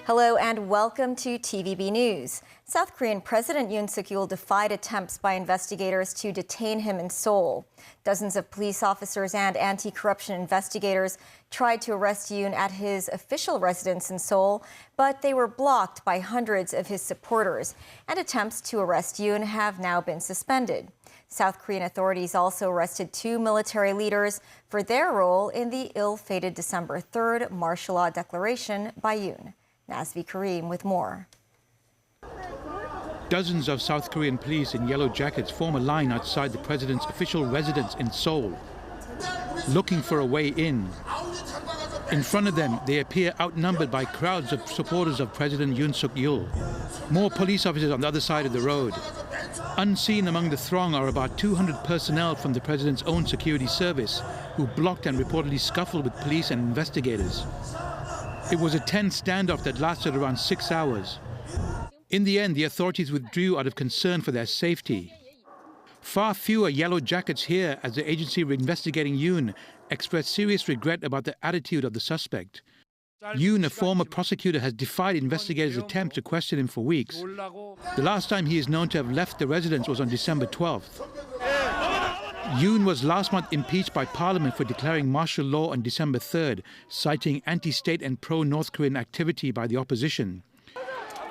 Hello and welcome to TVB News. South Korean President Yoon Suk-yeol defied attempts by investigators to detain him in Seoul. Dozens of police officers and anti-corruption investigators tried to arrest Yoon at his official residence in Seoul, but they were blocked by hundreds of his supporters, and attempts to arrest Yoon have now been suspended. South Korean authorities also arrested 2 military leaders for their role in the ill-fated December 3rd martial law declaration by Yoon. Nazvi Karim with more. Dozens of South Korean police in yellow jackets form a line outside the president's official residence in Seoul, looking for a way in. In front of them, they appear outnumbered by crowds of supporters of President Yoon Suk-yeol. More police officers on the other side of the road. Unseen among the throng are about 200 personnel from the president's own security service, who blocked and reportedly scuffled with police and investigators. It was a tense standoff that lasted around 6 hours. In the end, the authorities withdrew out of concern for their safety. Far fewer yellow jackets here as the agency investigating Yoon expressed serious regret about the attitude of the suspect. Yoon, a former prosecutor, has defied investigators' attempts to question him for weeks. The last time he is known to have left the residence was on December 12th. Yoon was last month impeached by Parliament for declaring martial law on December 3rd, citing anti-state and pro-North Korean activity by the opposition.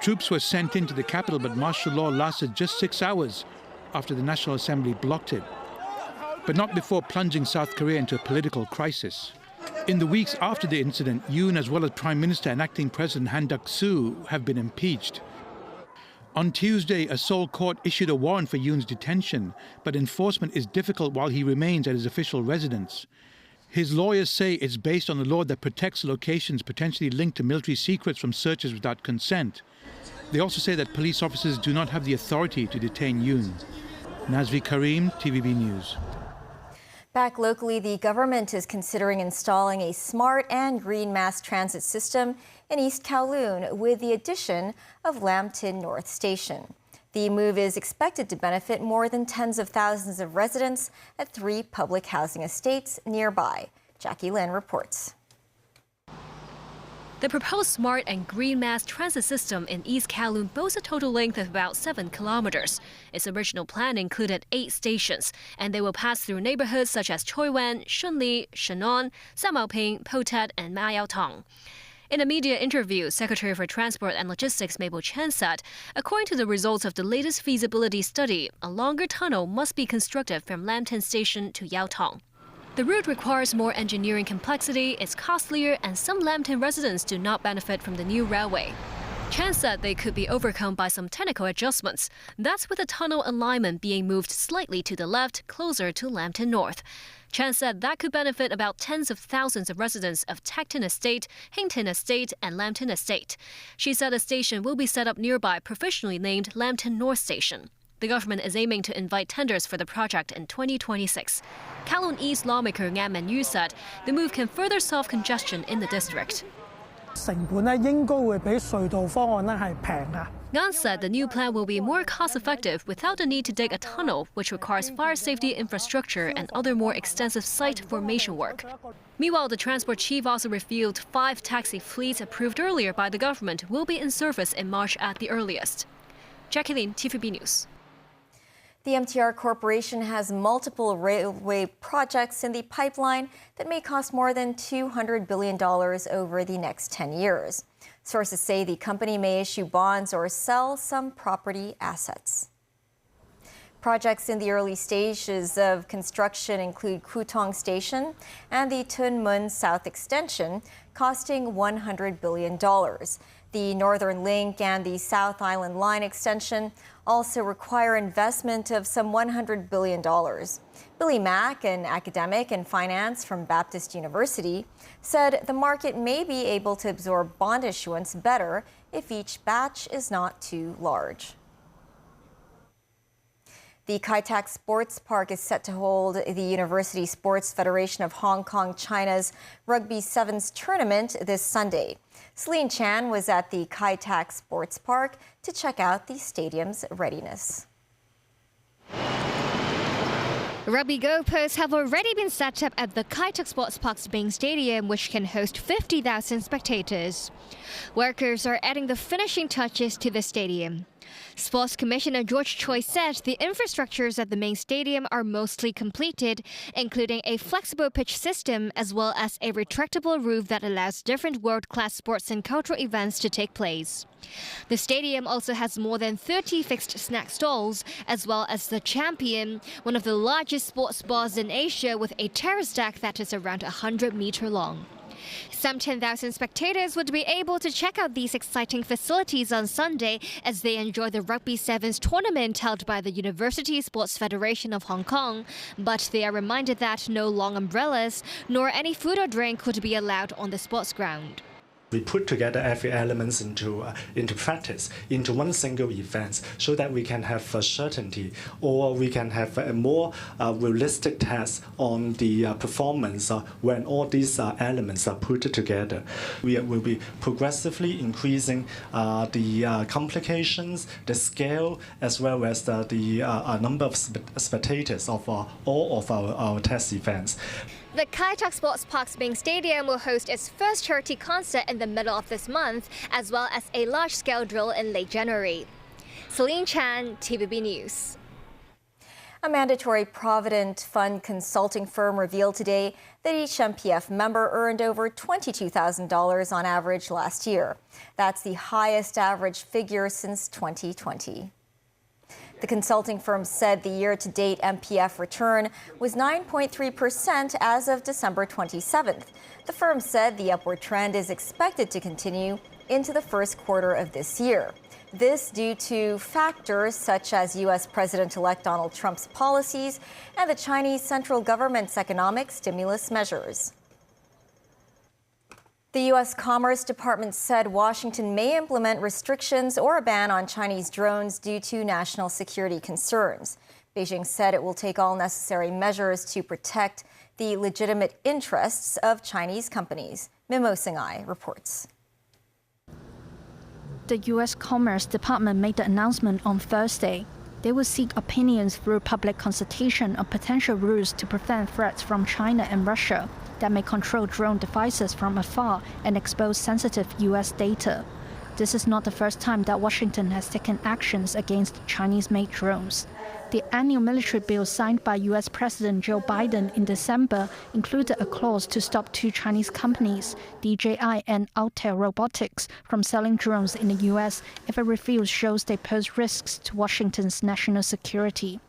Troops were sent into the capital, but martial law lasted just 6 hours after the National Assembly blocked it, but not before plunging South Korea into a political crisis. In the weeks after the incident, Yoon, as well as Prime Minister and Acting President Han Duck-soo, have been impeached. On Tuesday, a Seoul court issued a warrant for Yoon's detention, but enforcement is difficult while he remains at his official residence. His lawyers say it's based on a law that protects locations potentially linked to military secrets from searches without consent. They also say that police officers do not have the authority to detain Yoon. Nazvi Karim, TVB News. Back locally, the government is considering installing a smart and green mass transit system in East Kowloon with the addition of Lambton North Station. The move is expected to benefit more than tens of thousands of residents at 3 public housing estates nearby. Jackie Lin reports. The proposed smart and green mass transit system in East Kowloon boasts a total length of about 7 kilometers. Its original plan included 8 stations, and they will pass through neighborhoods such as Choi Wan, Shunli, Shannon, Samaoping, Potat, and Mayaotong. In a media interview, Secretary for Transport and Logistics Mabel Chen said, according to the results of the latest feasibility study, a longer tunnel must be constructed from Lambton Station to Yaotong. The route requires more engineering complexity, is costlier, and some Lambton residents do not benefit from the new railway. Chen said they could be overcome by some technical adjustments. That's with the tunnel alignment being moved slightly to the left, closer to Lambton North. Chen said that could benefit about tens of thousands of residents of Tacton Estate, Hington Estate, and Lambton Estate. She said a station will be set up nearby, provisionally named Lambton North Station. The government is aiming to invite tenders for the project in 2026. Kowloon East lawmaker Ngan Man-yu said the move can further solve congestion in the district. Ngan said the new plan will be more cost-effective without the need to dig a tunnel, which requires fire safety infrastructure and other more extensive site formation work. Meanwhile, the transport chief also revealed 5 taxi fleets approved earlier by the government will be in service in March at the earliest. Jackie Lin, TVB News. The MTR Corporation has multiple railway projects in the pipeline that may cost more than $200 billion over the next 10 years. Sources say the company may issue bonds or sell some property assets. Projects in the early stages of construction include Kutong Station and the Tuen Mun South Extension, costing $100 billion. The Northern Link and the South Island Line extension also require investment of some $100 billion. Billy Mack, an academic in finance from Baptist University, said the market may be able to absorb bond issuance better if each batch is not too large. The Kai Tak Sports Park is set to hold the University Sports Federation of Hong Kong China's Rugby Sevens tournament this Sunday. Celine Chan was at the Kai Tak Sports Park to check out the stadium's readiness. Rugby goalposts have already been set up at the Kai Tak Sports Park's main stadium, which can host 50,000 spectators. Workers are adding the finishing touches to the stadium. Sports Commissioner George Choi said the infrastructures at the main stadium are mostly completed, including a flexible pitch system as well as a retractable roof that allows different world-class sports and cultural events to take place. The stadium also has more than 30 fixed snack stalls, as well as the Champion, one of the largest sports bars in Asia with a terrace deck that is around 100 meters long. Some 10,000 spectators would be able to check out these exciting facilities on Sunday as they enjoy the Rugby Sevens tournament held by the University Sports Federation of Hong Kong. But they are reminded that no long umbrellas nor any food or drink would be allowed on the sports ground. We put together every element into practice, into one single event, so that we can have certainty, or we can have a more realistic test on the performance when all these elements are put together. We will be progressively increasing the complications, the scale, as well as the number of spectators of all of our test events. The Kai Tak Sports Park's main stadium will host its first charity concert in the middle of this month, as well as a large-scale drill in late January. Celine Chan, TVB News. A mandatory Provident fund consulting firm revealed today that each MPF member earned over $22,000 on average last year. That's the highest average figure since 2020. The consulting firm said the year-to-date MPF return was 9.3% as of December 27th. The firm said the upward trend is expected to continue into the first quarter of this year. This due to factors such as U.S. President-elect Donald Trump's policies and the Chinese central government's economic stimulus measures. The U.S. Commerce Department said Washington may implement restrictions or a ban on Chinese drones due to national security concerns. Beijing said it will take all necessary measures to protect the legitimate interests of Chinese companies. Mimo Singhai reports. The U.S. Commerce Department made the announcement on Thursday. They will seek opinions through public consultation on potential rules to prevent threats from China and Russia that may control drone devices from afar and expose sensitive U.S. data. This is not the first time that Washington has taken actions against Chinese-made drones. The annual military bill signed by U.S. President Joe Biden in December included a clause to stop two Chinese companies, DJI and Altair Robotics, from selling drones in the U.S. if a review shows they pose risks to Washington's national security.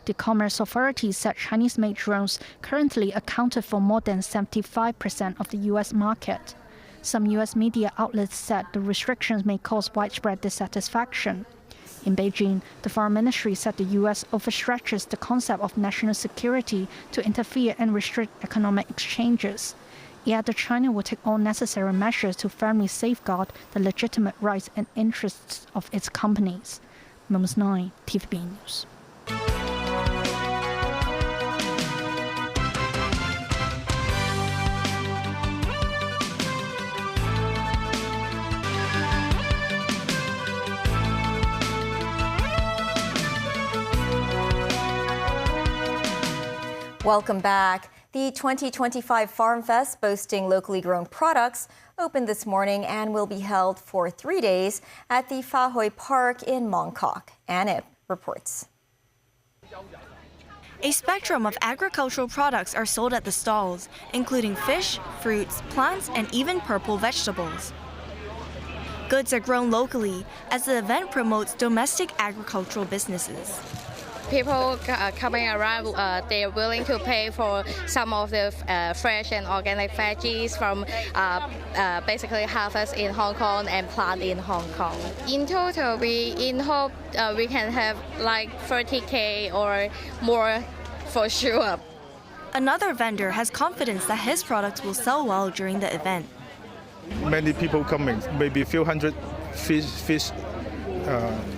The commerce authorities said Chinese-made drones currently accounted for more than 75% of the U.S. market. Some U.S. media outlets said the restrictions may cause widespread dissatisfaction. In Beijing, the Foreign Ministry said the U.S. overstretches the concept of national security to interfere and restrict economic exchanges. It added China will take all necessary measures to firmly safeguard the legitimate rights and interests of its companies. Mums 9, TVB News. Welcome back. The 2025 Farm Fest, boasting locally grown products, opened this morning and will be held for 3 days at the Fa Hoi Park in Mong Kok. Ann Ip reports. A spectrum of agricultural products are sold at the stalls, including fish, fruits, plants, and even purple vegetables. Goods are grown locally as the event promotes domestic agricultural businesses. People coming around, they're willing to pay for some of the fresh and organic veggies from basically harvest in Hong Kong and plant in Hong Kong. In total, we hope we can have like 30K or more for sure. Another vendor has confidence that his products will sell well during the event. Many people coming, maybe a few hundred fish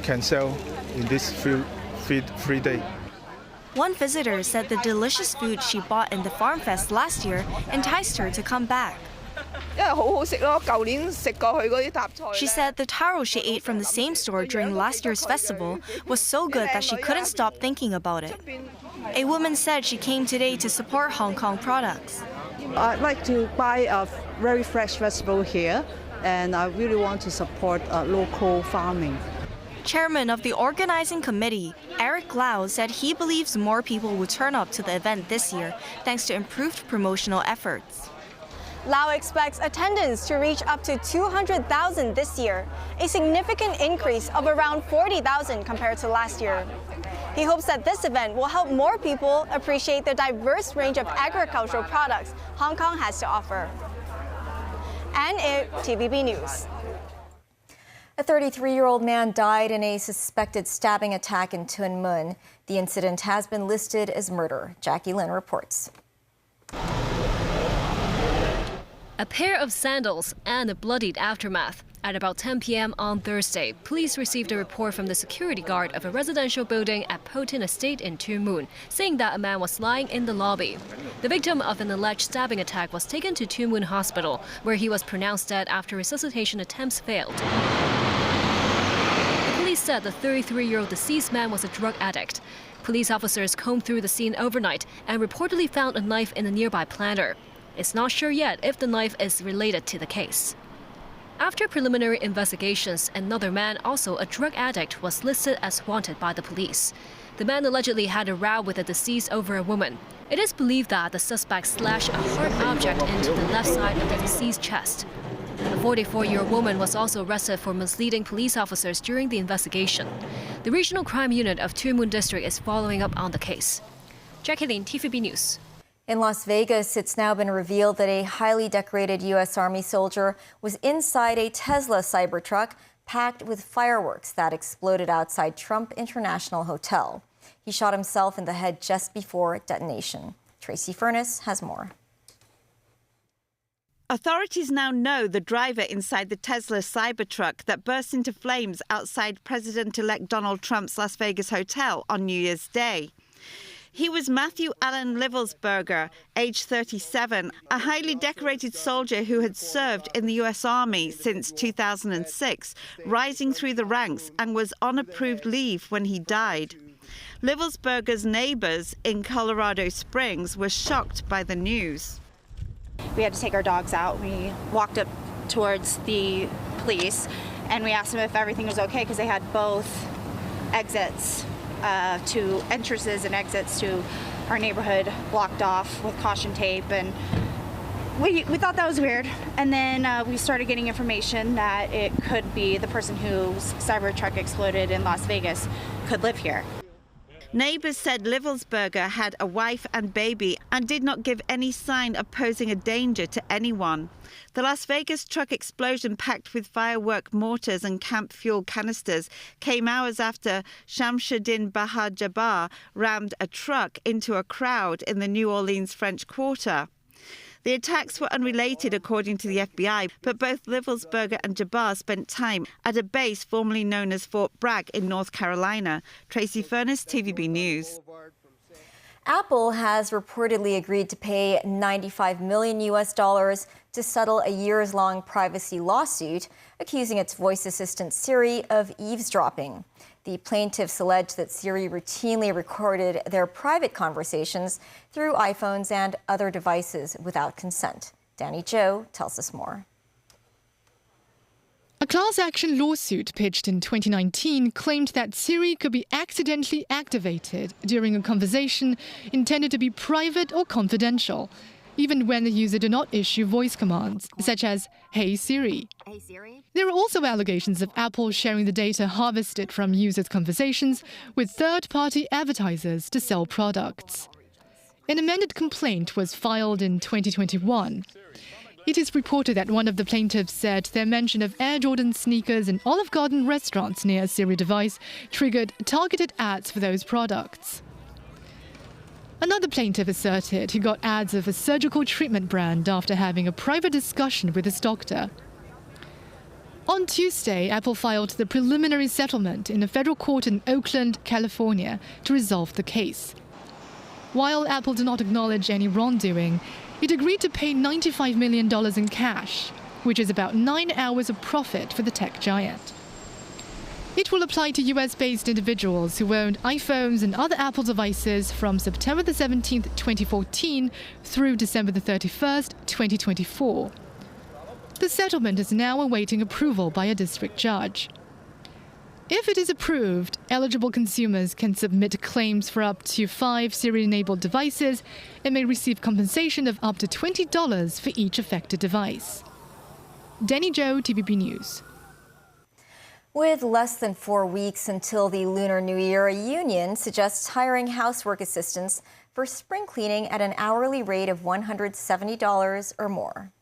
can sell in this 3 days. One visitor said the delicious food she bought in the Farm Fest last year enticed her to come back. She said the taro she ate from the same store during last year's festival was so good that she couldn't stop thinking about it. A woman said she came today to support Hong Kong products. I'd like to buy a very fresh vegetable here, and I really want to support local farming. Chairman of the organizing committee, Eric Lau, said he believes more people will turn up to the event this year thanks to improved promotional efforts. Lau expects attendance to reach up to 200,000 this year, a significant increase of around 40,000 compared to last year. He hopes that this event will help more people appreciate the diverse range of agricultural products Hong Kong has to offer. And TVB News. A 33-year-old man died in a suspected stabbing attack in Tuen Mun. The incident has been listed as murder. Jackie Lin reports. A pair of sandals and a bloodied aftermath. At about 10 p.m. on Thursday, police received a report from the security guard of a residential building at Po Tin Estate in Tuen Mun, saying that a man was lying in the lobby. The victim of an alleged stabbing attack was taken to Tuen Mun Hospital, where he was pronounced dead after resuscitation attempts failed. The police said the 33-year-old deceased man was a drug addict. Police officers combed through the scene overnight and reportedly found a knife in a nearby planter. It's not sure yet if the knife is related to the case. After preliminary investigations, another man, also a drug addict, was listed as wanted by the police. The man allegedly had a row with the deceased over a woman. It is believed that the suspect slashed a hard object into the left side of the deceased's chest. A 44-year-old woman was also arrested for misleading police officers during the investigation. The Regional Crime Unit of Tuen Mun District is following up on the case. Jackie Lin, TVB News. In Las Vegas, it's now been revealed that a highly decorated U.S. Army soldier was inside a Tesla Cybertruck packed with fireworks that exploded outside Trump International Hotel. He shot himself in the head just before detonation. Tracy Furness has more. Authorities now know the driver inside the Tesla Cybertruck that burst into flames outside President-elect Donald Trump's Las Vegas hotel on New Year's Day. He was Matthew Allen Livelsberger, age 37, a highly decorated soldier who had served in the U.S. Army since 2006, rising through the ranks, and was on approved leave when he died. Livelsberger's neighbors in Colorado Springs were shocked by the news. We had to take our dogs out. We walked up towards the police and we asked them if everything was okay because they had both exits to entrances and exits to our neighborhood blocked off with caution tape, and we thought that was weird. And then we started getting information that it could be the person whose Cybertruck exploded in Las Vegas could live here. Neighbors said Livelsberger had a wife and baby and did not give any sign of posing a danger to anyone. The Las Vegas truck explosion, packed with firework mortars and camp fuel canisters, came hours after Shamsuddin Bahar Jabbar rammed a truck into a crowd in the New Orleans French Quarter. The attacks were unrelated, according to the FBI, but both Livelsberger and Jabbar spent time at a base formerly known as Fort Bragg in North Carolina. Tracy Furness, TVB News. Apple has reportedly agreed to pay $95 million to settle a years-long privacy lawsuit accusing its voice assistant Siri of eavesdropping. The plaintiffs allege that Siri routinely recorded their private conversations through iPhones and other devices without consent. Danny Zhou tells us more. A class action lawsuit pitched in 2019 claimed that Siri could be accidentally activated during a conversation intended to be private or confidential, even when the user did not issue voice commands, such as, "Hey Siri." Hey Siri. There are also allegations of Apple sharing the data harvested from users' conversations with third-party advertisers to sell products. An amended complaint was filed in 2021. It is reported that one of the plaintiffs said their mention of Air Jordan sneakers in Olive Garden restaurants near a Siri device triggered targeted ads for those products. Another plaintiff asserted he got ads of a surgical treatment brand after having a private discussion with his doctor. On Tuesday, Apple filed the preliminary settlement in a federal court in Oakland, California, to resolve the case. While Apple did not acknowledge any wrongdoing, it agreed to pay $95 million in cash, which is about 9 hours of profit for the tech giant. It will apply to US-based individuals who owned iPhones and other Apple devices from September the 17th, 2014 through December the 31st, 2024. The settlement is now awaiting approval by a district judge. If it is approved, eligible consumers can submit claims for up to 5 Siri-enabled devices and may receive compensation of up to $20 for each affected device. Danny Zhou, TVB News. With less than 4 weeks until the Lunar New Year, a union suggests hiring housework assistants for spring cleaning at an hourly rate of $170 or more.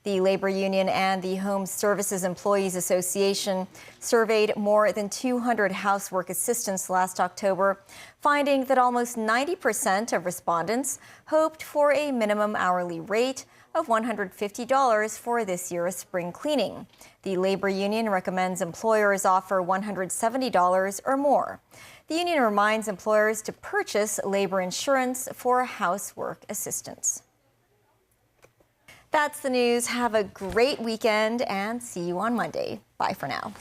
The Labor Union and the Home Services Employees Association surveyed more than 200 housework assistants last October, finding that almost 90% of respondents hoped for a minimum hourly rate of $150 for this year's spring cleaning. The Labor Union recommends employers offer $170 or more. The union reminds employers to purchase labor insurance for housework assistants. That's the news. Have a great weekend and see you on Monday. Bye for now.